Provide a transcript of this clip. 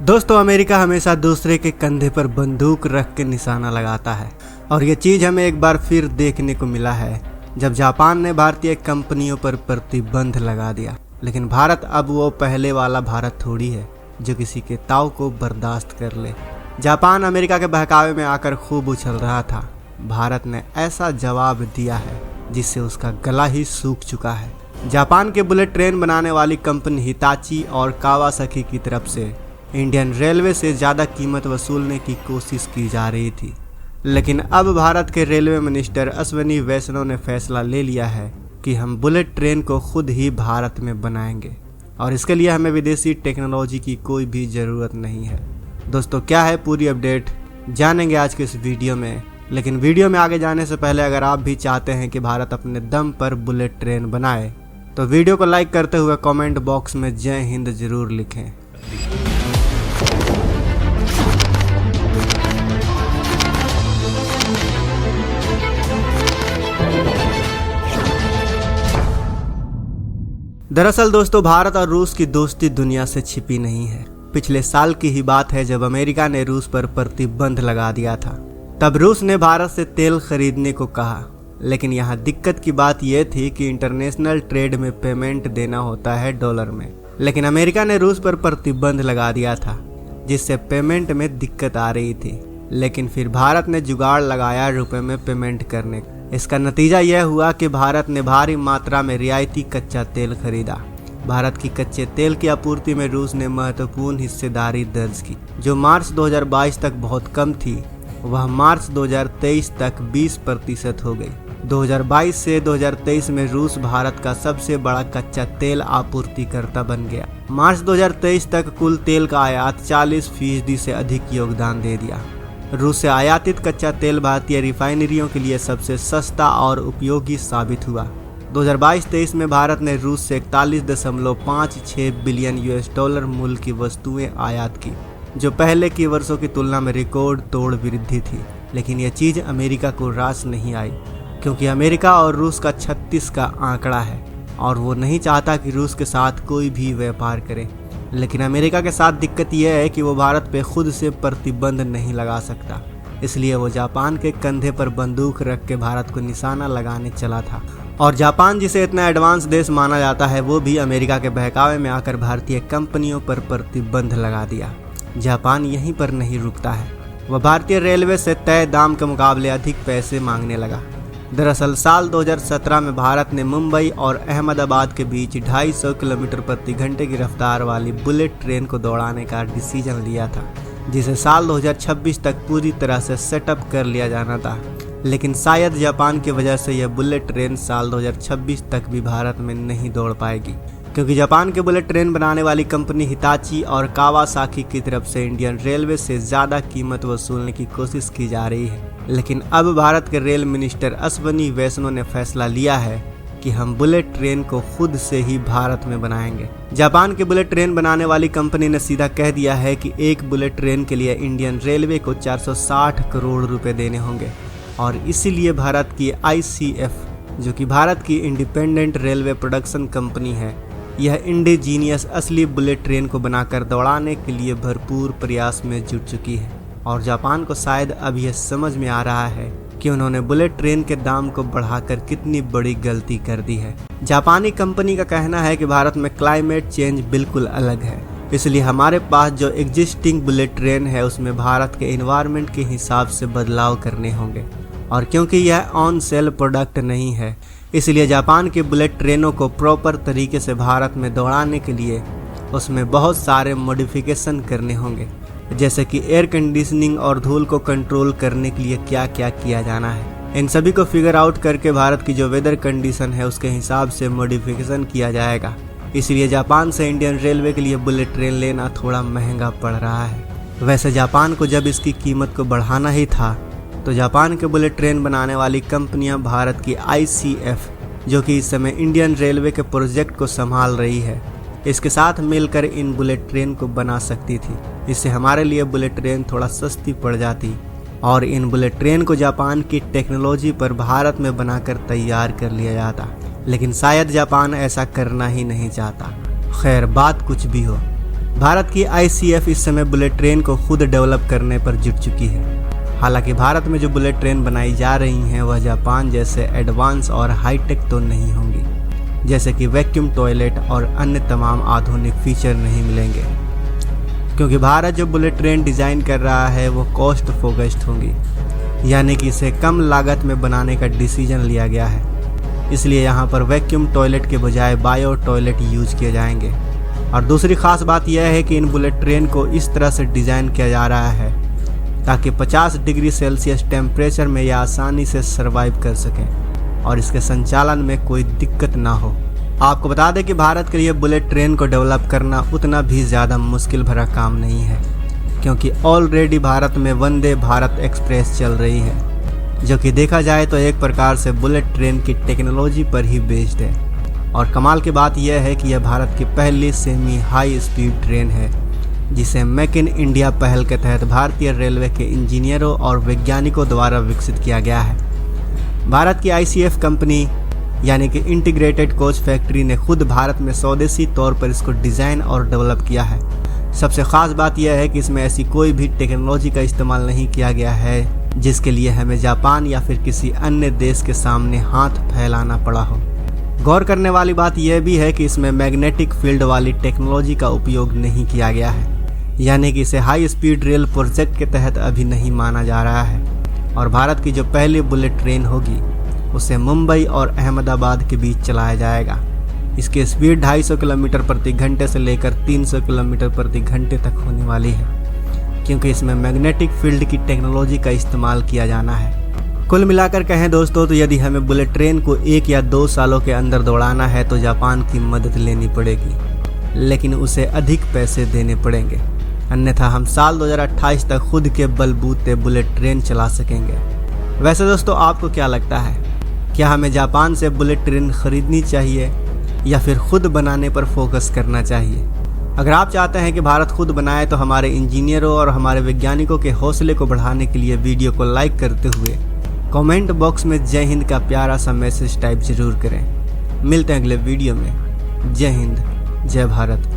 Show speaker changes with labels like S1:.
S1: दोस्तों, अमेरिका हमेशा दूसरे के कंधे पर बंदूक रख के निशाना लगाता है और ये चीज़ हमें एक बार फिर देखने को मिला है जब जापान ने भारतीय कंपनियों पर प्रतिबंध लगा दिया। लेकिन भारत अब वो पहले वाला भारत थोड़ी है जो किसी के ताव को बर्दाश्त कर ले। जापान अमेरिका के बहकावे में आकर खूब उछल रहा था। भारत ने ऐसा जवाब दिया है जिससे उसका गला ही सूख चुका है। जापान के बुलेट ट्रेन बनाने वाली कंपनी हिताची और कावासाकी की तरफ से इंडियन रेलवे से ज़्यादा कीमत वसूलने की कोशिश की जा रही थी। लेकिन अब भारत के रेलवे मिनिस्टर अश्विनी वैष्णव ने फैसला ले लिया है कि हम बुलेट ट्रेन को खुद ही भारत में बनाएंगे और इसके लिए हमें विदेशी टेक्नोलॉजी की कोई भी ज़रूरत नहीं है। दोस्तों, क्या है पूरी अपडेट जानेंगे आज के इस वीडियो में। लेकिन वीडियो में आगे जाने से पहले अगर आप भी चाहते हैं कि भारत अपने दम पर बुलेट ट्रेन बनाए तो वीडियो को लाइक करते हुए कमेंट बॉक्स में जय हिंद जरूर लिखें। दरअसल दोस्तों, भारत और रूस की दोस्ती दुनिया से छिपी नहीं है। पिछले साल की ही बात है जब अमेरिका ने रूस पर प्रतिबंध लगा दिया था। तब रूस ने भारत से तेल खरीदने को कहा, लेकिन यहाँ दिक्कत की बात यह थी कि इंटरनेशनल ट्रेड में पेमेंट देना होता है डॉलर में। लेकिन अमेरिका ने रूस पर प्रतिबंध लगा दिया था जिससे पेमेंट में दिक्कत आ रही थी। लेकिन फिर भारत ने जुगाड़ लगाया रुपए में पेमेंट करने का। इसका नतीजा यह हुआ कि भारत ने भारी मात्रा में रियायती कच्चा तेल खरीदा। भारत की कच्चे तेल की आपूर्ति में रूस ने महत्वपूर्ण हिस्सेदारी दर्ज की। जो मार्च 2022 तक बहुत कम थी वह मार्च 2023 तक 20% हो गई। 2022 से 2023 में रूस भारत का सबसे बड़ा कच्चा तेल आपूर्तिकर्ता बन गया। मार्च 2023 तक कुल तेल का आयात 40% से अधिक योगदान दे दिया। रूस से आयातित कच्चा तेल भारतीय रिफाइनरियों के लिए सबसे सस्ता और उपयोगी साबित हुआ। 2022-23 में भारत ने रूस से 41.56 बिलियन US$ मूल्य की वस्तुएं आयात की, जो पहले के वर्षों की तुलना में रिकॉर्ड तोड़ वृद्धि थी। लेकिन यह चीज़ अमेरिका को रास नहीं आई, क्योंकि अमेरिका और रूस का 36 का आंकड़ा है और वो नहीं चाहता कि रूस के साथ कोई भी व्यापार करे। लेकिन अमेरिका के साथ दिक्कत यह है कि वो भारत पे खुद से प्रतिबंध नहीं लगा सकता, इसलिए वो जापान के कंधे पर बंदूक रख के भारत को निशाना लगाने चला था। और जापान, जिसे इतना एडवांस देश माना जाता है, वो भी अमेरिका के बहकावे में आकर भारतीय कंपनियों पर प्रतिबंध लगा दिया। जापान यहीं पर नहीं रुकता है, वह भारतीय रेलवे से तय दाम के मुकाबले अधिक पैसे मांगने लगा। दरअसल साल 2017 में भारत ने मुंबई और अहमदाबाद के बीच 250 किलोमीटर प्रति घंटे की रफ्तार वाली बुलेट ट्रेन को दौड़ाने का डिसीजन लिया था, जिसे साल 2026 तक पूरी तरह से सेटअप कर लिया जाना था। लेकिन शायद जापान की वजह से यह बुलेट ट्रेन साल 2026 तक भी भारत में नहीं दौड़ पाएगी, क्योंकि जापान के बुलेट ट्रेन बनाने वाली कंपनी हिताची और कावासाकी की तरफ से इंडियन रेलवे से ज़्यादा कीमत वसूलने की कोशिश की जा रही है। लेकिन अब भारत के रेल मिनिस्टर अश्विनी वैष्णव ने फैसला लिया है कि हम बुलेट ट्रेन को खुद से ही भारत में बनाएंगे। जापान के बुलेट ट्रेन बनाने वाली कंपनी ने सीधा कह दिया है कि एक बुलेट ट्रेन के लिए इंडियन रेलवे को 460 करोड़ रुपए देने होंगे और इसीलिए भारत की ICF, जो कि भारत की इंडिपेंडेंट रेलवे प्रोडक्शन कंपनी है, यह इंडिजीनियस असली बुलेट ट्रेन को बनाकर दौड़ाने के लिए भरपूर प्रयास में जुट चुकी है। और जापान को शायद अब यह समझ में आ रहा है कि उन्होंने बुलेट ट्रेन के दाम को बढ़ाकर कितनी बड़ी गलती कर दी है। जापानी कंपनी का कहना है कि भारत में क्लाइमेट चेंज बिल्कुल अलग है, इसलिए हमारे पास जो एग्जिस्टिंग बुलेट ट्रेन है उसमें भारत के एनवायरनमेंट के हिसाब से बदलाव करने होंगे। और क्योंकि यह ऑन सेल प्रोडक्ट नहीं है, इसलिए जापान की बुलेट ट्रेनों को प्रॉपर तरीके से भारत में दौड़ाने के लिए उसमें बहुत सारे मॉडिफिकेशन करने होंगे, जैसे कि एयर कंडीशनिंग और धूल को कंट्रोल करने के लिए क्या क्या किया जाना है। इन सभी को फिगर आउट करके भारत की जो वेदर कंडीशन है उसके हिसाब से मॉडिफिकेशन किया जाएगा। इसलिए जापान से इंडियन रेलवे के लिए बुलेट ट्रेन लेना थोड़ा महंगा पड़ रहा है। वैसे जापान को जब इसकी कीमत को बढ़ाना ही था तो जापान के बुलेट ट्रेन बनाने वाली कंपनियां भारत की ICF, जो कि इस समय इंडियन रेलवे के प्रोजेक्ट को संभाल रही है, इसके साथ मिलकर इन बुलेट ट्रेन को बना सकती थी। इससे हमारे लिए बुलेट ट्रेन थोड़ा सस्ती पड़ जाती और इन बुलेट ट्रेन को जापान की टेक्नोलॉजी पर भारत में बनाकर तैयार कर लिया जाता। लेकिन शायद जापान ऐसा करना ही नहीं चाहता। खैर, बात कुछ भी हो, भारत की ICF इस समय बुलेट ट्रेन को खुद डेवलप करने पर जुट चुकी है। हालांकि भारत में जो बुलेट ट्रेन बनाई जा रही हैं वह जापान जैसे एडवांस और हाईटेक तो नहीं होंगी, जैसे कि वैक्यूम टॉयलेट और अन्य तमाम आधुनिक फीचर नहीं मिलेंगे, क्योंकि भारत जो बुलेट ट्रेन डिज़ाइन कर रहा है वो कॉस्ट फोकस्ड होंगी, यानी कि इसे कम लागत में बनाने का डिसीजन लिया गया है। इसलिए यहाँ पर वैक्यूम टॉयलेट के बजाय बायो टॉयलेट यूज किए जाएंगे। और दूसरी खास बात यह है कि इन बुलेट ट्रेन को इस तरह से डिज़ाइन किया जा रहा है ताकि 50 डिग्री सेल्सियस टेम्परेचर में यह आसानी से सर्वाइव कर सकें और इसके संचालन में कोई दिक्कत ना हो। आपको बता दें कि भारत के लिए बुलेट ट्रेन को डेवलप करना उतना भी ज़्यादा मुश्किल भरा काम नहीं है, क्योंकि ऑलरेडी भारत में वंदे भारत एक्सप्रेस चल रही है, जो कि देखा जाए तो एक प्रकार से बुलेट ट्रेन की टेक्नोलॉजी पर ही बेस्ड है। और कमाल की बात यह है कि यह भारत की पहली सेमी हाई स्पीड ट्रेन है जिसे मेक इन इंडिया पहल के तहत भारतीय रेलवे के इंजीनियरों और वैज्ञानिकों द्वारा विकसित किया गया है। भारत की ICF कंपनी यानी कि इंटीग्रेटेड कोच फैक्ट्री ने खुद भारत में स्वदेशी तौर पर इसको डिज़ाइन और डेवलप किया है। सबसे ख़ास बात यह है कि इसमें ऐसी कोई भी टेक्नोलॉजी का इस्तेमाल नहीं किया गया है जिसके लिए हमें जापान या फिर किसी अन्य देश के सामने हाथ फैलाना पड़ा हो। गौर करने वाली बात यह भी है कि इसमें मैग्नेटिक फील्ड वाली टेक्नोलॉजी का उपयोग नहीं किया गया है, यानी कि इसे हाई स्पीड रेल प्रोजेक्ट के तहत अभी नहीं माना जा रहा है। और भारत की जो पहली बुलेट ट्रेन होगी उसे मुंबई और अहमदाबाद के बीच चलाया जाएगा। इसकी स्पीड 250 किलोमीटर प्रति घंटे से लेकर 300 किलोमीटर प्रति घंटे तक होने वाली है, क्योंकि इसमें मैग्नेटिक फील्ड की टेक्नोलॉजी का इस्तेमाल किया जाना है। कुल मिलाकर कहें दोस्तों तो यदि हमें बुलेट ट्रेन को 1 या 2 सालों के अंदर दौड़ाना है तो जापान की मदद लेनी पड़ेगी, लेकिन उसे अधिक पैसे देने पड़ेंगे, अन्यथा हम साल 2028 तक खुद के बलबूते बुलेट ट्रेन चला सकेंगे। वैसे दोस्तों आपको क्या लगता है, क्या हमें जापान से बुलेट ट्रेन खरीदनी चाहिए या फिर खुद बनाने पर फोकस करना चाहिए? अगर आप चाहते हैं कि भारत खुद बनाए तो हमारे इंजीनियरों और हमारे वैज्ञानिकों के हौसले को बढ़ाने के लिए वीडियो को लाइक करते हुए कमेंट बॉक्स में जय हिंद का प्यारा सा मैसेज टाइप जरूर करें। मिलते हैं अगले वीडियो में। जय हिंद, जय भारत।